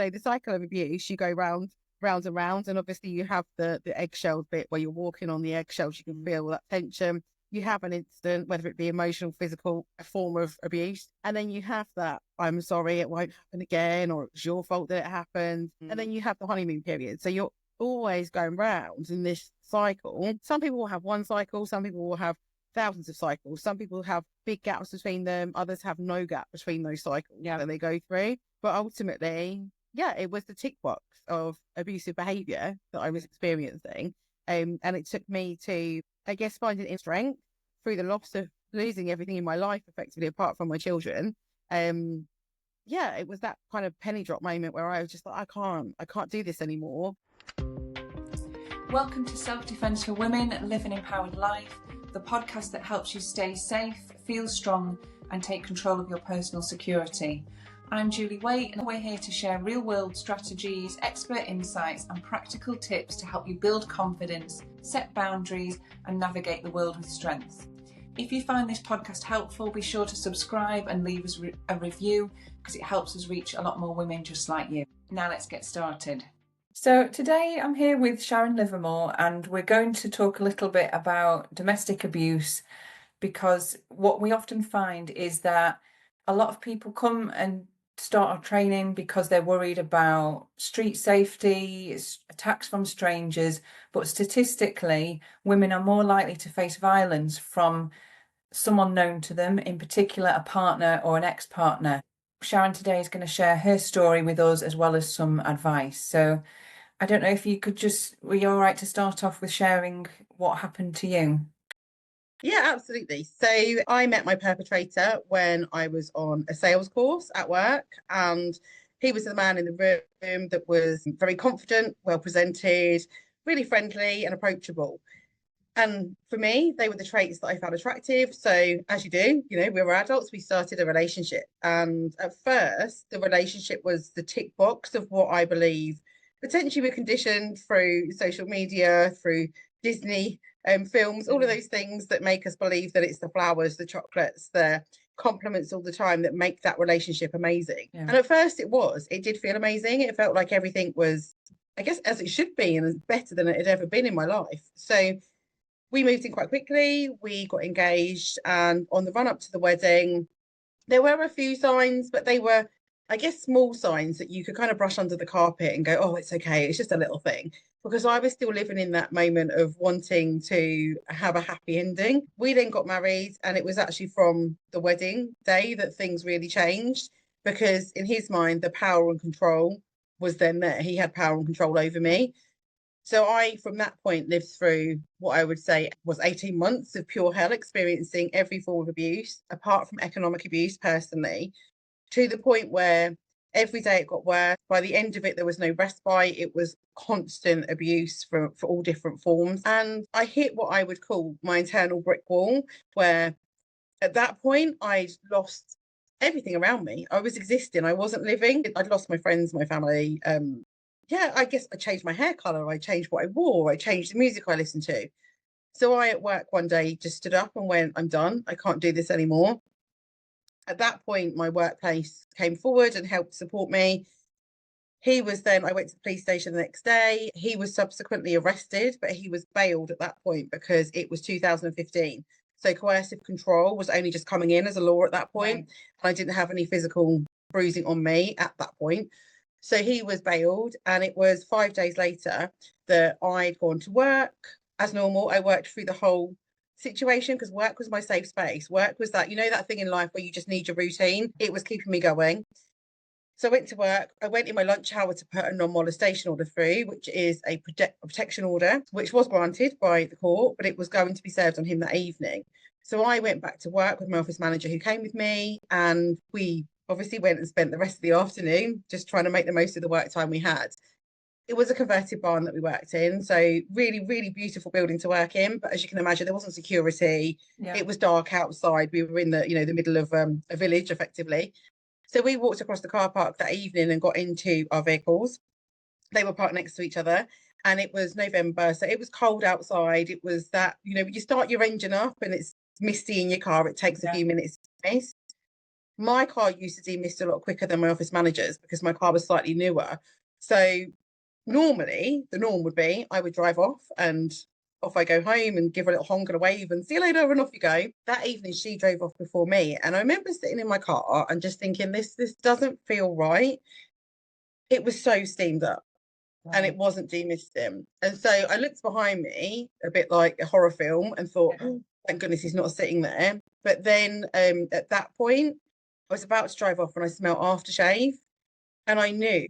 So the cycle of abuse, you go round and round, and obviously you have the eggshell bit where you're walking on the eggshells. You can feel that tension. You have an incident, whether it be emotional, physical, a form of abuse, and then you have that, I'm sorry, it won't happen again, or it's your fault that it happened. And then you have the honeymoon period. So you're always going round in this cycle. Some people will have one cycle, some people will have thousands of cycles. Some people have big gaps between them, others have no gap between those cycles that they go through. But ultimately, it was the tick box of abusive behaviour that I was experiencing. And it took me to, I guess, finding inner strength through the loss of losing everything in my life, effectively, apart from my children. It was that kind of penny drop moment where I was just like, I can't do this anymore. Welcome to Self-Defense for Women, Live an Empowered Life, the podcast that helps you stay safe, feel strong, and take control of your personal security. I'm Julie Waite, and we're here to share real-world strategies, expert insights, and practical tips to help you build confidence, set boundaries, and navigate the world with strength. If you find this podcast helpful, be sure to subscribe and leave us a review, because it helps us reach a lot more women just like you. Now let's get started. So today I'm here with Sharon Livermore, and we're going to talk a little bit about domestic abuse, because what we often find is that a lot of people come and start our training because they're worried about street safety, attacks from strangers, but statistically women are more likely to face violence from someone known to them, in particular a partner or an ex-partner. Sharon today is going to share her story with us as well as some advice. So I don't know if you could were you all right to start off with sharing what happened to you? Yeah, absolutely. So I met my perpetrator when I was on a sales course at work, and he was the man in the room that was very confident, well presented, really friendly and approachable. And for me, they were the traits that I found attractive. So as you do, we were adults, we started a relationship. And at first, the relationship was the tick box of what I believe potentially we're conditioned through social media, through Disney films, all of those things that make us believe that it's the flowers, the chocolates, the compliments all the time that make that relationship amazing. Yeah. And at first it did feel amazing. It felt like everything was, I guess, as it should be, and better than it had ever been in my life. So we moved in quite quickly, we got engaged, and on the run up to the wedding, there were a few signs, but they were, I guess, small signs that you could kind of brush under the carpet and go, oh, it's okay, it's just a little thing. Because I was still living in that moment of wanting to have a happy ending. We then got married, and it was actually from the wedding day that things really changed, because in his mind, the power and control was then there. He had power and control over me. So I, from that point, lived through what I would say was 18 months of pure hell, experiencing every form of abuse, apart from economic abuse personally, to the point where every day it got worse. By the end of it, there was no respite. It was constant abuse for all different forms. And I hit what I would call my internal brick wall, where at that point, I'd lost everything around me. I was existing. I wasn't living. I'd lost my friends, my family. I guess I changed my hair colour. I changed what I wore. I changed the music I listened to. So I, at work one day, just stood up and went, I'm done. I can't do this anymore. At that point, my workplace came forward and helped support me. I went to the police station the next day. He was subsequently arrested, but he was bailed at that point because it was 2015. So coercive control was only just coming in as a law at that point. Right. And I didn't have any physical bruising on me at that point. So he was bailed, and it was 5 days later that I'd gone to work as normal. I worked through the whole situation because work was my safe space. Work was that, that thing in life where you just need your routine. It was keeping me going. So I went to work. I went in my lunch hour to put a non-molestation order through, which is a protection order, which was granted by the court, but it was going to be served on him that evening. So I went back to work with my office manager who came with me, and we obviously went and spent the rest of the afternoon just trying to make the most of the work time we had. It was a converted barn that we worked in, so really, really beautiful building to work in. But as you can imagine, there wasn't security. Yeah. It was dark outside. We were in the middle of a village, effectively. So we walked across the car park that evening and got into our vehicles. They were parked next to each other, and it was November, so it was cold outside. It was that, when you start your engine up and it's misty in your car, it takes a few minutes to mist. my car used to demist a lot quicker than my office managers because my car was slightly newer. So normally the norm would be I would drive off and off I go home and give her a little honk and a wave and see you later and off you go. That evening she drove off before me. And I remember sitting in my car and just thinking, this doesn't feel right. It was so steamed up. Right. And it wasn't demisting. And so I looked behind me a bit like a horror film and thought, oh, thank goodness he's not sitting there. But then at that point, I was about to drive off and I smelled aftershave. And I knew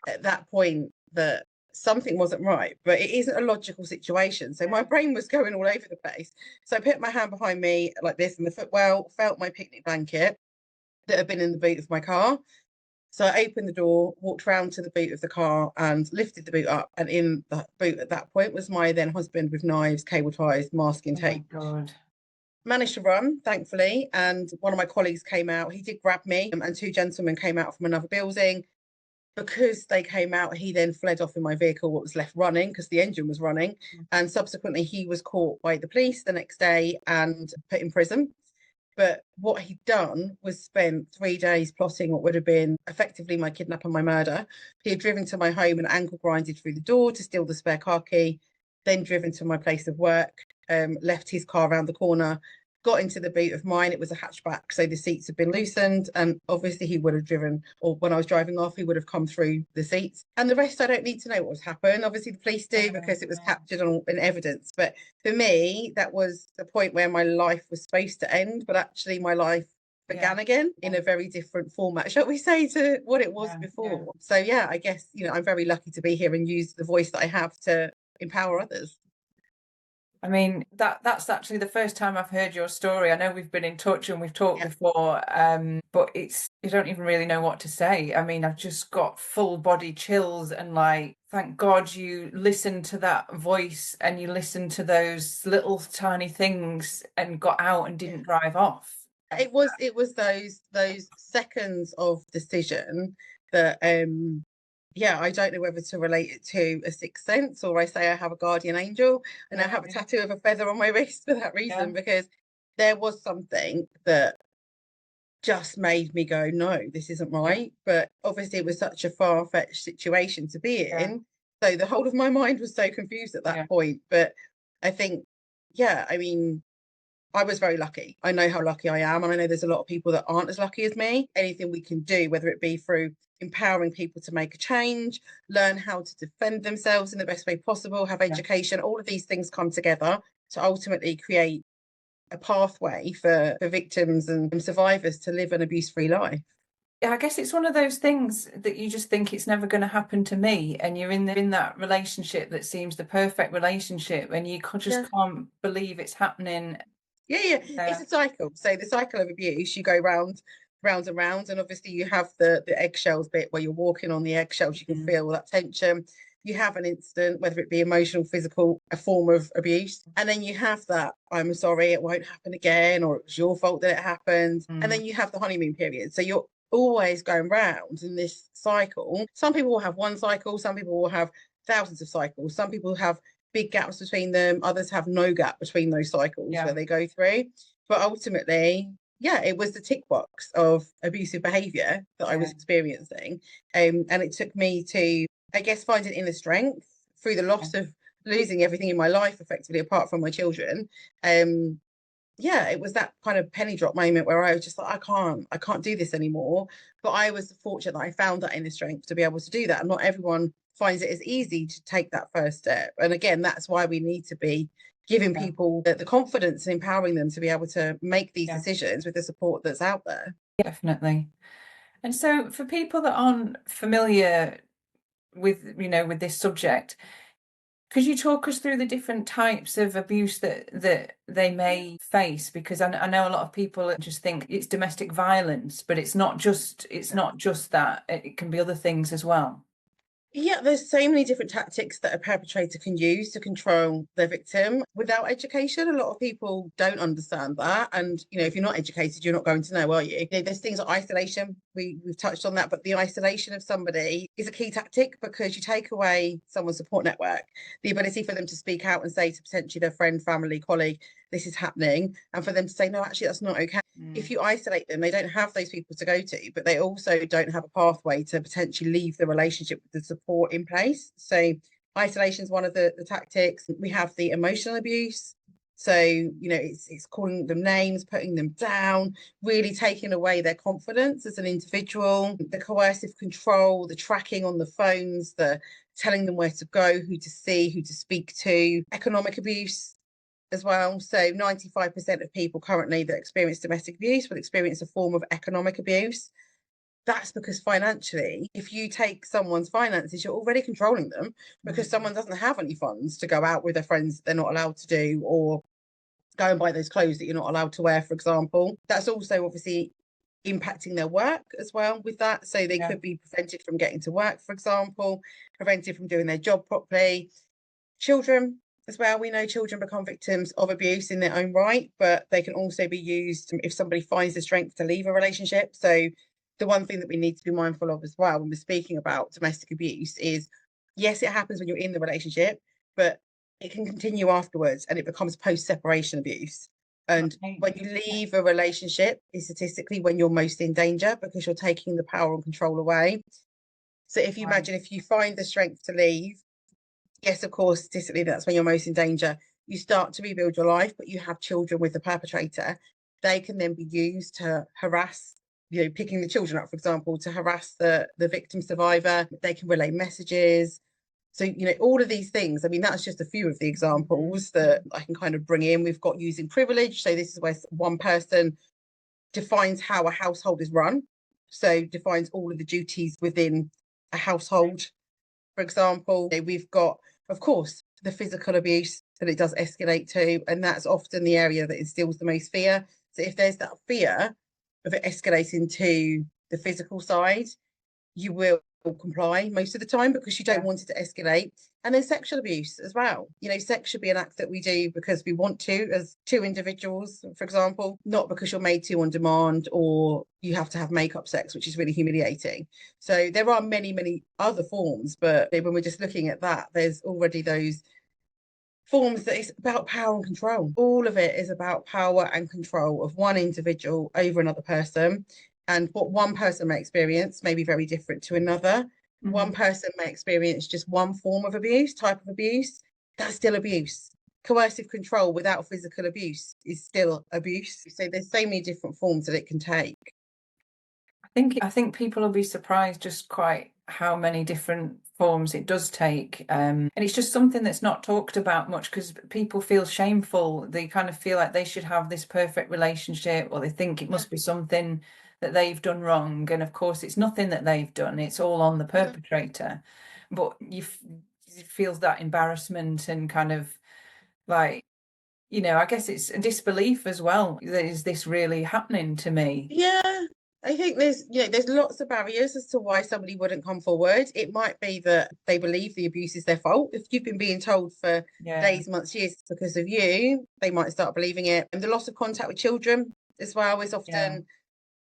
at that point that something wasn't right, but it isn't a logical situation. So my brain was going all over the place. So I put my hand behind me like this in the footwell, felt my picnic blanket that had been in the boot of my car. So I opened the door, walked round to the boot of the car and lifted the boot up. And in the boot at that point was my then husband with knives, cable ties, masking tape. Oh my God. Managed to run, thankfully. And one of my colleagues came out. He did grab me and two gentlemen came out from another building. Because they came out, he then fled off in my vehicle, what was left running because the engine was running. And subsequently, he was caught by the police the next day and put in prison. But what he'd done was spent 3 days plotting what would have been effectively my kidnap and my murder. He had driven to my home and ankle grinded through the door to steal the spare car key, then driven to my place of work, left his car around the corner, got into the boot of mine. It was a hatchback, so the seats had been loosened. And obviously he would have driven, or when I was driving off, he would have come through the seats. And the rest, I don't need to know what was happened. Obviously the police do because it was captured in evidence. But for me, that was the point where my life was supposed to end, but actually my life began again in a very different format, shall we say, to what it was before. So yeah, I guess, I'm very lucky to be here and use the voice that I have to empower others. I mean, that's actually the first time I've heard your story. I know we've been in touch and we've talked before, but you don't even really know what to say. I mean, I've just got full body chills and thank God you listened to that voice and you listened to those little tiny things and got out and didn't drive off. It was those seconds of decision that I don't know whether to relate it to a sixth sense or I say I have a guardian angel and I have a tattoo of a feather on my wrist for that reason, because there was something that just made me go, no, this isn't right. But obviously it was such a far-fetched situation to be in. So the whole of my mind was so confused at that point. But I think, I mean, I was very lucky. I know how lucky I am. And I know there's a lot of people that aren't as lucky as me. Anything we can do, whether it be through empowering people to make a change, learn how to defend themselves in the best way possible, have education, all of these things come together to ultimately create a pathway for victims and survivors to live an abuse-free life. I guess it's one of those things that you just think it's never going to happen to me, and you're in that relationship that seems the perfect relationship and you just can't believe it's happening. It's a cycle. So the cycle of abuse, you go round and round, and obviously you have the eggshells bit where you're walking on the eggshells. You can feel that tension. You have an incident, whether it be emotional, physical, a form of abuse, and then you have that I'm sorry, it won't happen again, or it's your fault that it happened. And then you have the honeymoon period. So you're always going round in this cycle. Some people will have one cycle, some people will have thousands of cycles, some people have big gaps between them, others have no gap between those cycles where they go through. But ultimately, it was the tick box of abusive behaviour that I was experiencing. And it took me to, I guess, find an inner strength through the loss of losing everything in my life, effectively, apart from my children. It was that kind of penny drop moment where I was just like, I can't do this anymore. But I was fortunate that I found that inner strength to be able to do that. And not everyone finds it as easy to take that first step. And again, that's why we need to be giving people the confidence and empowering them to be able to make these decisions with the support that's out there. Definitely. And so for people that aren't familiar with this subject, could you talk us through the different types of abuse that they may face? Because I know a lot of people just think it's domestic violence, but it's not just that. It can be other things as well. Yeah, there's so many different tactics that a perpetrator can use to control their victim. Without education, a lot of people don't understand that. And, if you're not educated, you're not going to know, are you? There's things like isolation, we've touched on that, but the isolation of somebody is a key tactic, because you take away someone's support network, the ability for them to speak out and say to potentially their friend, family, colleague, this is happening, and for them to say, no, actually, that's not okay. If you isolate them, they don't have those people to go to, but they also don't have a pathway to potentially leave the relationship with the support in place. So isolation is one of the tactics. We have the emotional abuse. So, it's calling them names, putting them down, really taking away their confidence as an individual. The coercive control, the tracking on the phones, the telling them where to go, who to see, who to speak to. Economic abuse as well. So 95% of people currently that experience domestic abuse will experience a form of economic abuse. That's because financially, if you take someone's finances, you're already controlling them, because someone doesn't have any funds to go out with their friends that they're not allowed to do, or go and buy those clothes that you're not allowed to wear, for example. That's also obviously impacting their work as well with that. So they could be prevented from getting to work, for example, prevented from doing their job properly. Children as well. We know children become victims of abuse in their own right, but they can also be used if somebody finds the strength to leave a relationship. So the one thing that we need to be mindful of as well when we're speaking about domestic abuse is, yes, it happens when you're in the relationship, but it can continue afterwards, and it becomes post-separation abuse. And when you leave a relationship is statistically when you're most in danger, because you're taking the power and control away. So if you imagine, if you find the strength to leave, yes, of course, statistically, that's when you're most in danger. You start to rebuild your life, but you have children with the perpetrator. They can then be used to harass, picking the children up, for example, to harass the victim survivor. They can relay messages. So, all of these things, I mean, that's just a few of the examples that I can kind of bring in. We've got using privilege. So this is where one person defines how a household is run. So defines all of the duties within a household. For example, we've got, of course, the physical abuse that it does escalate to, and that's often the area that instills the most fear. So if there's that fear of it escalating to the physical side, you will comply most of the time, because you don't want it to escalate. And then sexual abuse as well. Sex should be an act that we do because we want to, as two individuals, for example, not because you're made to on demand, or you have to have makeup sex, which is really humiliating. So there are many, many other forms, but when we're just looking at that, there's already those forms that it's about power and control. All of it is about power and control of one individual over another person. And what one person may experience may be very different to another. One person may experience just one form of abuse, type of abuse. That's still abuse. Coercive control without physical abuse is still abuse. So there's so many different forms that it can take. I think people will be surprised just quite how many different forms it does take. And it's just something that's not talked about much, because people feel shameful. They kind of feel like they should have this perfect relationship, or they think it must be something that they've done wrong. And of course, it's nothing that they've done. It's all on the perpetrator. But it feels that embarrassment and kind of like, I guess it's a disbelief as well. Is this really happening to me? Yeah. I think there's lots of barriers as to why somebody wouldn't come forward. It might be that they believe the abuse is their fault. If you've been being told for days, months, years because of you, they might start believing it. And the loss of contact with children as well is often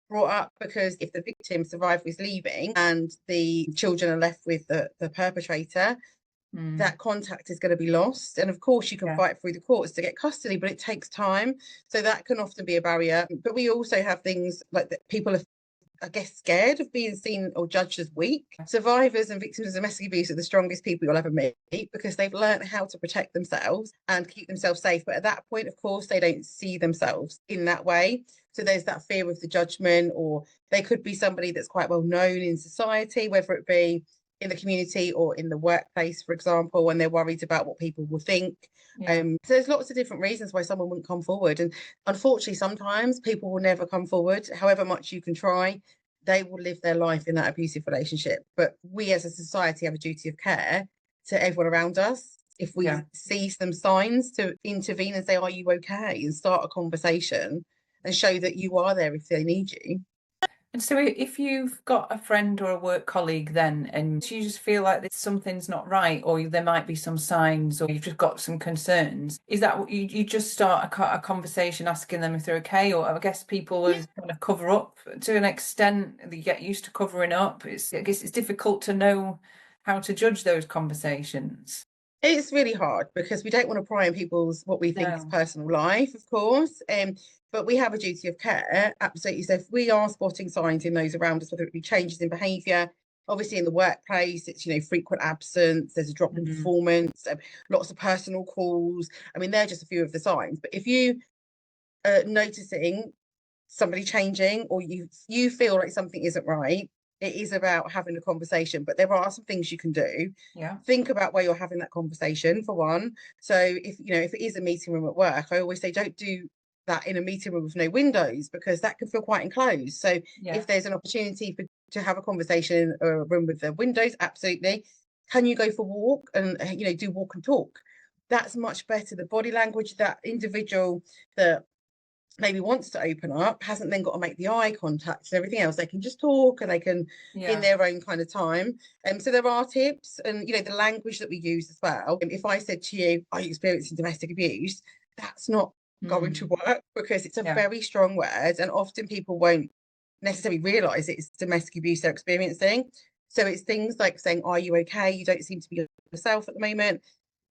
brought up, because if the victim survivor is leaving and the children are left with the perpetrator, that contact is going to be lost. And of course you can fight through the courts to get custody, but it takes time. So that can often be a barrier. But we also have things like that people are, I guess, scared of being seen or judged as weak. Survivors and victims of domestic abuse are the strongest people you'll ever meet, because they've learned how to protect themselves and keep themselves safe. But at that point, of course, they don't see themselves in that way. So there's that fear of the judgment, or they could be somebody that's quite well known in society, whether it be in the community or in the workplace, for example, and they're worried about what people will think. So there's lots of different reasons why someone wouldn't come forward. And unfortunately, sometimes people will never come forward. However much you can try, they will live their life in that abusive relationship. But we as a society have a duty of care to everyone around us. If we see some signs, to intervene and say, are you okay? And start a conversation and show that you are there if they need you. And so if you've got a friend or a work colleague then, and you just feel like that something's not right, or there might be some signs, or you've just got some concerns, is that what you just start a conversation asking them if they're okay? Or I guess people Yeah. kind of cover up to an extent, they get used to covering up. I guess it's difficult to know how to judge those conversations. It's really hard because we don't want to pry on people's what we think is No. personal life, of course. But we have a duty of care, absolutely. So if we are spotting signs in those around us, whether it be changes in behaviour, obviously in the workplace, it's frequent absence, there's a drop in performance, lots of personal calls. I mean, they're just a few of the signs. But if you are noticing somebody changing, or you feel like something isn't right, it is about having a conversation. But there are some things you can do. Yeah. Think about where you're having that conversation, for one. So if it is a meeting room at work, I always say don't do that in a meeting room with no windows, because that can feel quite enclosed. So if there's an opportunity to have a conversation in a room with the windows, absolutely. Can you go for a walk and do walk and talk? That's much better. The body language, that individual that maybe wants to open up hasn't then got to make the eye contact and everything else. They can just talk, and they can in their own kind of time. So there are tips, and the language that we use as well. If I said to you, "Are you experiencing domestic abuse?" That's not going to work, because it's a very strong word, and often people won't necessarily realise it's domestic abuse they're experiencing. So it's things like saying, "Are you okay? You don't seem to be yourself at the moment."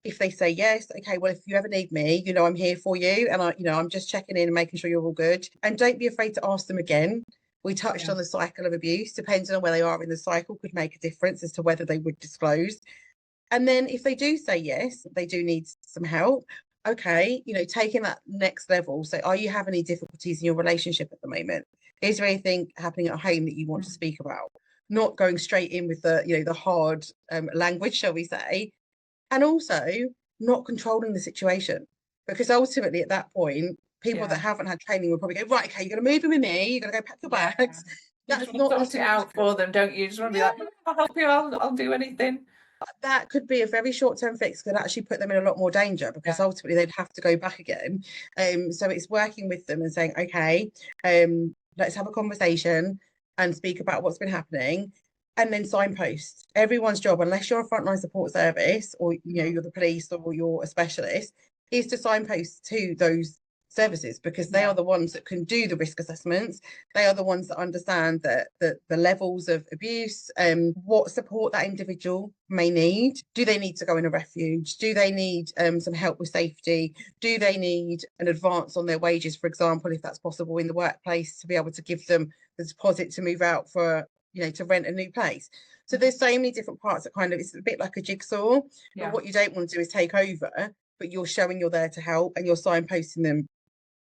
If they say yes, okay, well, if you ever need me, I'm here for you. And I'm just checking in and making sure you're all good. And don't be afraid to ask them again. We touched on the cycle of abuse. Depending on where they are in the cycle could make a difference as to whether they would disclose. And then if they do say yes, they do need some help. Okay, taking that next level. So are you having any difficulties in your relationship at the moment? Is there anything happening at home that you want to speak about? Not going straight in with the hard language, shall we say, and also not controlling the situation, because ultimately at that point, people that haven't had training will probably go, right, okay, you're going to move in with me, you're going to go pack your bags. You just want to sort it out for them, don't you? You just want to be like, I'll help you, I'll do anything. That could be a very short-term fix, could actually put them in a lot more danger, because ultimately they'd have to go back again. So it's working with them and saying, okay, let's have a conversation and speak about what's been happening. And then signpost. Everyone's job, unless you're a frontline support service, or you're the police, or you're a specialist, is to signpost to those services, because they are the ones that can do the risk assessments. They are the ones that understand the levels of abuse, what support that individual may need. Do they need to go in a refuge? Do they need some help with safety? Do they need an advance on their wages, for example, if that's possible in the workplace, to be able to give them the deposit to move out for to rent a new place? So there's so many different parts that it's a bit like a jigsaw. But what you don't want to do is take over, but you're showing you're there to help, and you're signposting them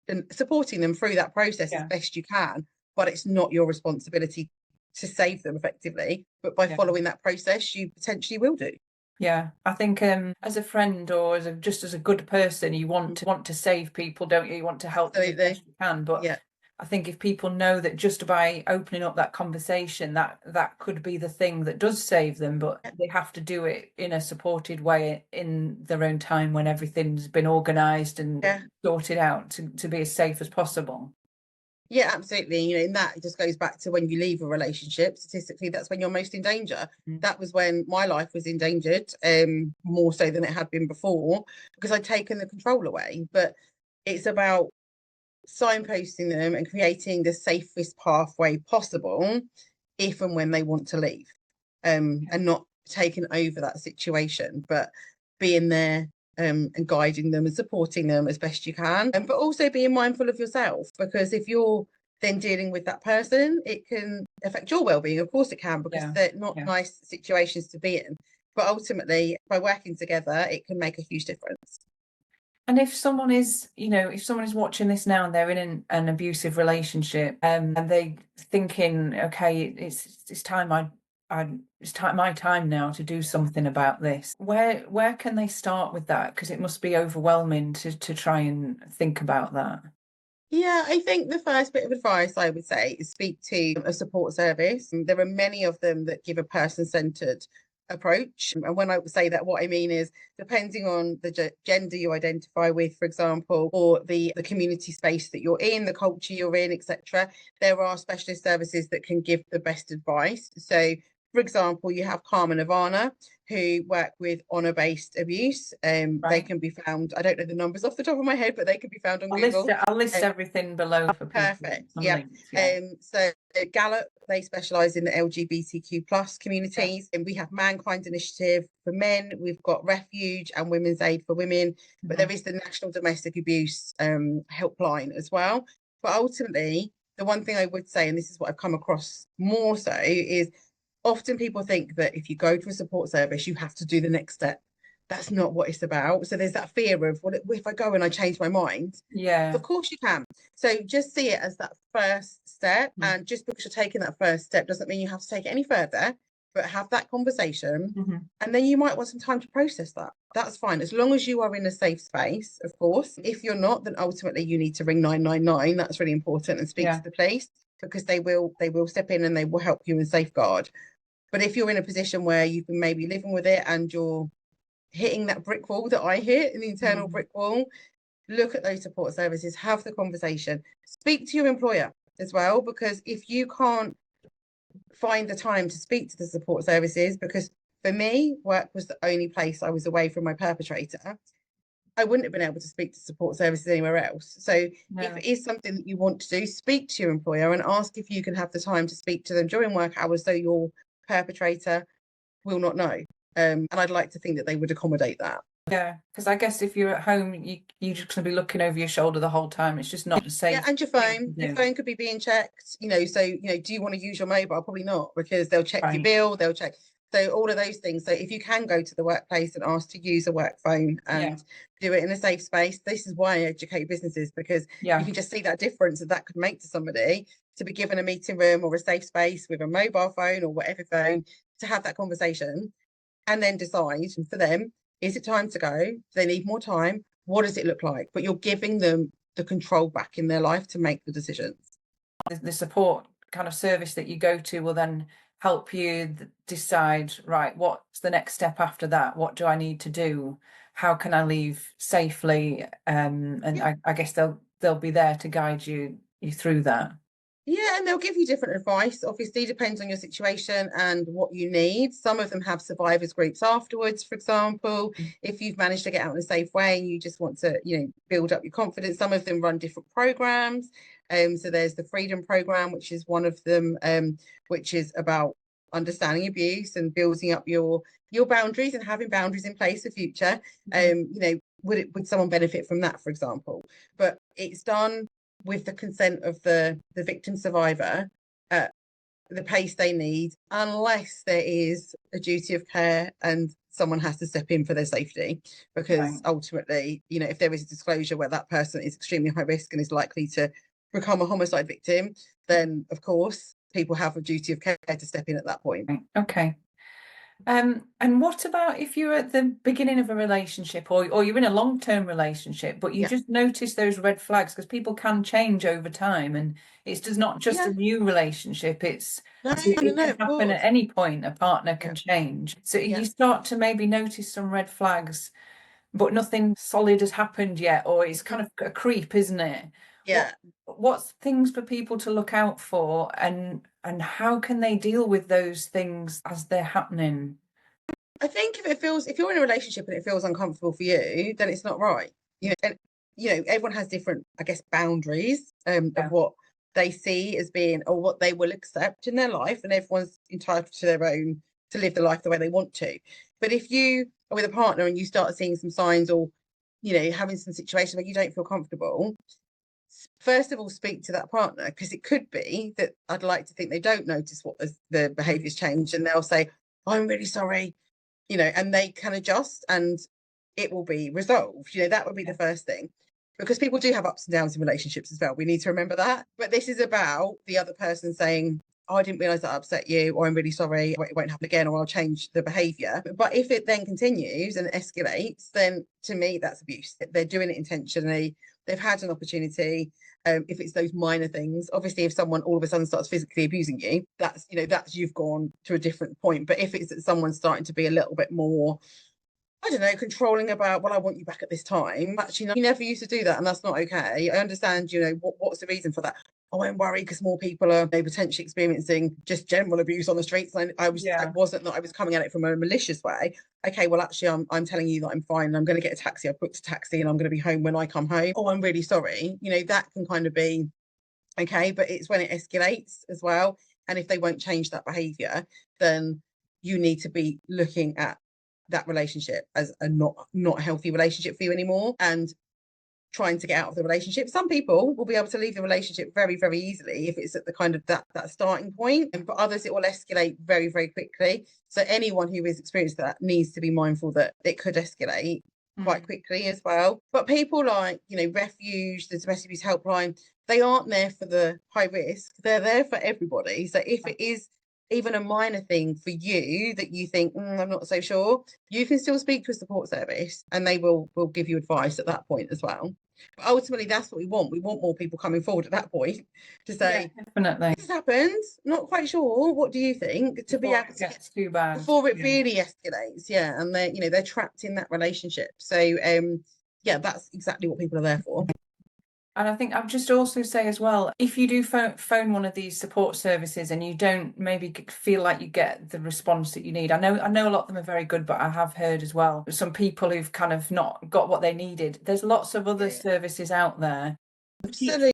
and supporting them through that process as best you can. But it's not your responsibility to save them effectively. But by following that process, you potentially will do. Yeah, I think as a friend, or just as a good person, you want to save people, don't you? You want to help them as best you can. But I think if people know that just by opening up that conversation, that could be the thing that does save them, but they have to do it in a supported way in their own time, when everything's been organised and sorted out to be as safe as possible. Yeah, absolutely. And that just goes back to when you leave a relationship. Statistically, that's when you're most in danger. That was when my life was endangered, more so than it had been before, because I'd taken the control away. But it's about signposting them and creating the safest pathway possible if and when they want to leave, and not taking over that situation, but being there and guiding them and supporting them as best you can, but also being mindful of yourself, because if you're then dealing with that person, it can affect your well-being. Of course it can, because they're not nice situations to be in, but ultimately by working together it can make a huge difference. And if someone is, if someone is watching this now and they're in an abusive relationship, and they thinking, okay, it's time my time now to do something about this. Where can they start with that? Because it must be overwhelming to try and think about that. Yeah, I think the first bit of advice I would say is speak to a support service. There are many of them that give a person-centered approach. And when I say that, what I mean is depending on the gender you identify with, for example, or the community space that you're in, the culture you're in, etc., there are specialist services that can give the best advice. So for example, you have Karma Nirvana, who work with honour-based abuse. They can be found, I don't know the numbers off the top of my head, but they can be found on Google. I'll list everything below for people. Perfect. Yeah. So Gallup, they specialise in the LGBTQ plus communities. And we have Mankind Initiative for men. We've got Refuge and Women's Aid for women. But there is the National Domestic Abuse helpline as well. But ultimately, the one thing I would say, and this is what I've come across more so, is often people think that if you go to a support service, you have to do the next step. That's not what it's about. So there's that fear of, well, if I go and I change my mind, of course you can. So just see it as that first step. And just because you're taking that first step doesn't mean you have to take it any further, but have that conversation. And then you might want some time to process that. That's fine. As long as you are in a safe space, of course. If you're not, then ultimately you need to ring 999. That's really important, and speak to the police, because they will step in and they will help you and safeguard. But if you're in a position where you've been maybe living with it and you're hitting that brick wall that I hit, an internal brick wall, look at those support services, have the conversation, speak to your employer as well, because if you can't find the time to speak to the support services, because for me, work was the only place I was away from my perpetrator, I wouldn't have been able to speak to support services anywhere else. So if it is something that you want to do, speak to your employer and ask if you can have the time to speak to them during work hours, so your perpetrator will not know. And I'd like to think that they would accommodate that. Yeah, because I guess if you're at home, you're just going to be looking over your shoulder the whole time. It's just not safe. Yeah, and your phone could be being checked, so, do you want to use your mobile? Probably not, because they'll check your bill, they'll check. So all of those things. So if you can go to the workplace and ask to use a work phone and do it in a safe space, this is why I educate businesses, because you can just see that difference that could make to somebody to be given a meeting room or a safe space with a mobile phone or whatever phone to have that conversation, and then decide for them, is it time to go? Do they need more time? What does it look like? But you're giving them the control back in their life to make the decisions. The support kind of service that you go to will then help you decide, right, what's the next step after that? What do I need to do? How can I leave safely? I guess they'll be there to guide you through that. Yeah, and they'll give you different advice. Obviously, depends on your situation and what you need. Some of them have survivors groups afterwards, for example, if you've managed to get out in a safe way and you just want to, build up your confidence. Some of them run different programs. So there's the Freedom Program, which is one of them, which is about understanding abuse and building up your boundaries and having boundaries in place for future. Would someone benefit from that, for example? But it's done with the consent of the victim survivor at the pace they need, unless there is a duty of care and someone has to step in for their safety, because ultimately, if there is a disclosure where that person is extremely high risk and is likely to become a homicide victim, then of course people have a duty of care to step in at that point. Okay. And what about if you're at the beginning of a relationship, or you're in a long-term relationship, but you just notice those red flags, because people can change over time, and it's just not just a new relationship. It can happen at any point. A partner can change. So you start to maybe notice some red flags, but nothing solid has happened yet, or it's kind of a creep, isn't it? Yeah. What's things for people to look out for, and how can they deal with those things as they're happening? I think if you're in a relationship and it feels uncomfortable for you, then it's not right. Everyone has different, I guess, boundaries of what they see as being, or what they will accept in their life, and everyone's entitled to their own, to live the life the way they want to. But if you are with a partner and you start seeing some signs, or having some situations where you don't feel comfortable, first of all, speak to that partner, because it could be that, I'd like to think, they don't notice what the behaviour's changed, and they'll say, I'm really sorry, and they can adjust and it will be resolved. That would be the first thing, because people do have ups and downs in relationships as well. We need to remember that. But this is about the other person saying, oh, I didn't realize that upset you, or I'm really sorry, it won't happen again, or I'll change the behavior. But if it then continues and escalates, then to me, that's abuse. They're doing it intentionally. They've had an opportunity. If it's those minor things, obviously, if someone all of a sudden starts physically abusing you, that's, that's you've gone to a different point. But if it's that someone's starting to be a little bit more, I don't know, controlling about, well, I want you back at this time. Actually, no, you never used to do that, and that's not okay. I understand, what's the reason for that? Oh, I'm worried because more people are potentially experiencing just general abuse on the streets. And I wasn't that I was coming at it from a malicious way. Okay, well, actually, I'm telling you that I'm fine. And I'm going to get a taxi. I've booked a taxi, and I'm going to be home when I come home. Oh, I'm really sorry. That can kind of be okay, but it's when it escalates as well. And if they won't change that behavior, then you need to be looking at that relationship as a not healthy relationship for you anymore, and trying to get out of the relationship. Some people will be able to leave the relationship very, very easily if it's at the kind of that starting point, and for others it will escalate very, very quickly. So anyone who is experienced that needs to be mindful that it could escalate quite quickly as well. But people like, Refuge, the domestic abuse helpline, they aren't there for the high risk, they're there for everybody. So if it is even a minor thing for you that you think, I'm not so sure, you can still speak to a support service, and they will give you advice at that point as well. But ultimately, that's what we want. We want more people coming forward at that point to say, definitely, this happened, not quite sure, what do you think? To before it gets too bad, before it really escalates. And they're trapped in that relationship. So that's exactly what people are there for. And I think I'd just also say as well, if you do phone one of these support services and you don't maybe feel like you get the response that you need, I know a lot of them are very good, but I have heard as well some people who've kind of not got what they needed. There's lots of other services out there. Absolutely.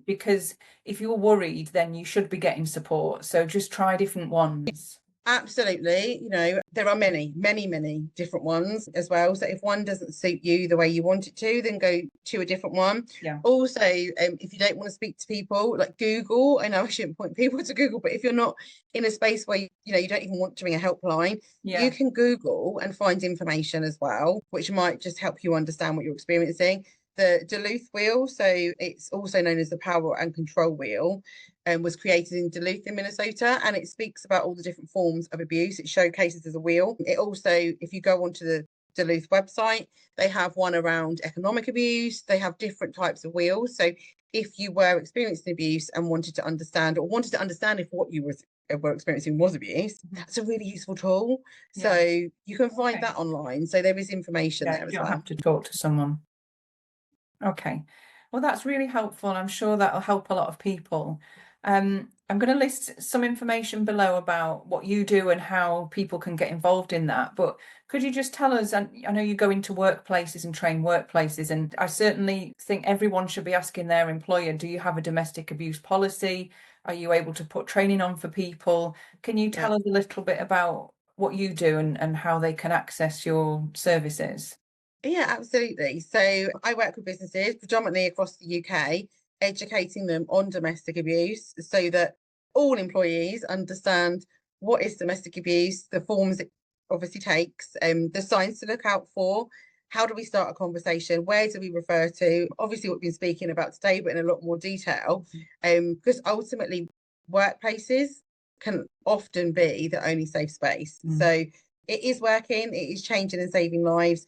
Because if you're worried, then you should be getting support. So just try different ones. Absolutely. There are many, many, many different ones as well. So if one doesn't suit you the way you want it to, then go to a different one. Yeah. Also, if you don't want to speak to people, like Google, I know I shouldn't point people to Google, but if you're not in a space where, you don't even want to ring a helpline, you can Google and find information as well, which might just help you understand what you're experiencing. The Duluth wheel, so it's also known as the power and control wheel, was created in Duluth in Minnesota, and it speaks about all the different forms of abuse. It showcases as a wheel. It also, if you go onto the Duluth website, they have one around economic abuse. They have different types of wheels. So if you were experiencing abuse and wanted to understand if what you were experiencing was abuse, that's a really useful tool. So you can find that online. So there is information there as well. You don't have to talk to someone. Okay, well, that's really helpful. I'm sure that'll help a lot of people. I'm going to list some information below about what you do and how people can get involved in that. But could you just tell us, and I know you go into workplaces and train workplaces, and I certainly think everyone should be asking their employer, do you have a domestic abuse policy? Are you able to put training on for people? Can you tell us a little bit about what you do and how they can access your services? Yeah, absolutely. So I work with businesses predominantly across the UK, educating them on domestic abuse so that all employees understand what is domestic abuse, the forms it obviously takes, the signs to look out for. How do we start a conversation? Where do we refer to? Obviously, what we've been speaking about today, but in a lot more detail, because ultimately workplaces can often be the only safe space. So it is working, it is changing and saving lives.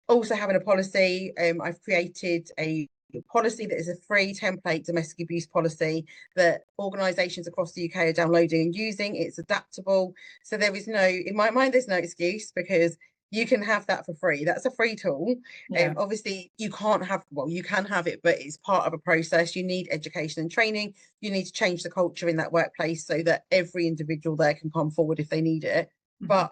Also having a policy, I've created a policy that is a free template domestic abuse policy that organisations across the UK are downloading and using. It's adaptable. So there is in my mind, there's no excuse, because you can have that for free. That's a free tool. Obviously, you can have it, but it's part of a process. You need education and training. You need to change the culture in that workplace so that every individual there can come forward if they need it. But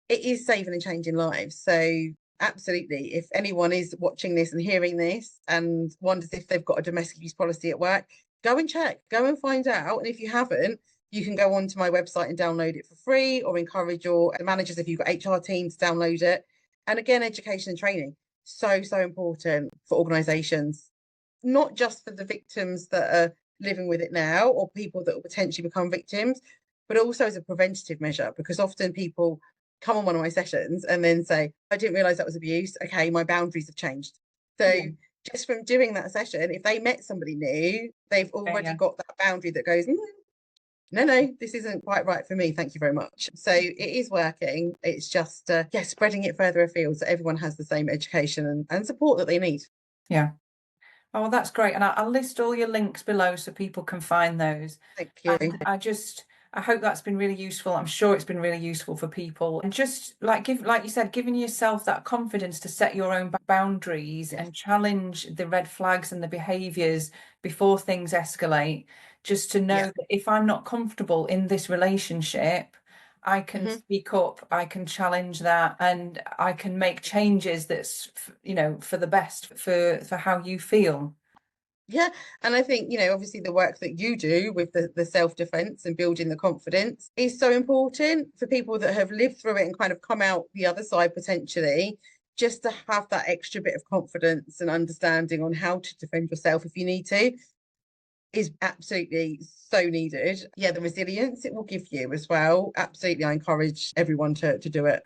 it is saving and changing lives. So absolutely, if anyone is watching this and hearing this and wonders if they've got a domestic abuse policy at work, go and check, go and find out. And if you haven't, you can go onto my website and download it for free, or encourage your managers, if you've got HR teams, to download it. And again, education and training, so important for organisations, not just for the victims that are living with it now or people that will potentially become victims, but also as a preventative measure, because often people come on one of my sessions and then say, I didn't realise that was abuse. Okay, my boundaries have changed. So just from doing that session, if they met somebody new, they've already got that boundary that goes, no, this isn't quite right for me. Thank you very much. So it is working. It's just, spreading it further afield so everyone has the same education and support that they need. Yeah. Oh, well, that's great. And I'll list all your links below so people can find those. Thank you. And I hope that's been really useful. I'm sure it's been really useful for people. And just like you said, giving yourself that confidence to set your own boundaries and challenge the red flags and the behaviours before things escalate. Just to know that if I'm not comfortable in this relationship, I can speak up, I can challenge that, and I can make changes that's, for the best, for how you feel. Yeah, and I think, obviously the work that you do with the self-defense and building the confidence is so important for people that have lived through it and kind of come out the other side potentially, just to have that extra bit of confidence and understanding on how to defend yourself if you need to is absolutely so needed. Yeah, the resilience it will give you as well. Absolutely, I encourage everyone to do it.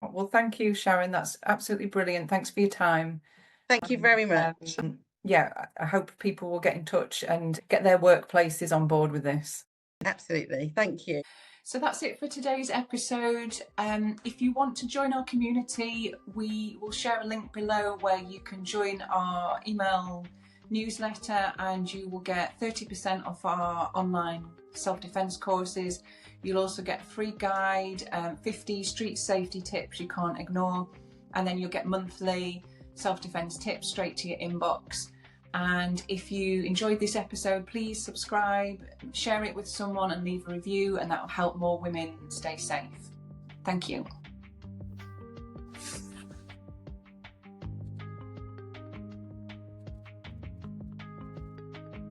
Well, thank you, Sharon. That's absolutely brilliant. Thanks for your time. Thank you very much. Yeah, I hope people will get in touch and get their workplaces on board with this. Absolutely. Thank you. So that's it for today's episode. If you want to join our community, we will share a link below where you can join our email newsletter and you will get 30% off our online self-defense courses. You'll also get a free guide, 50 street safety tips you can't ignore, and then you'll get monthly self-defense tips straight to your inbox. And if you enjoyed this episode, please subscribe, share it with someone and leave a review, and that will help more women stay safe. Thank you.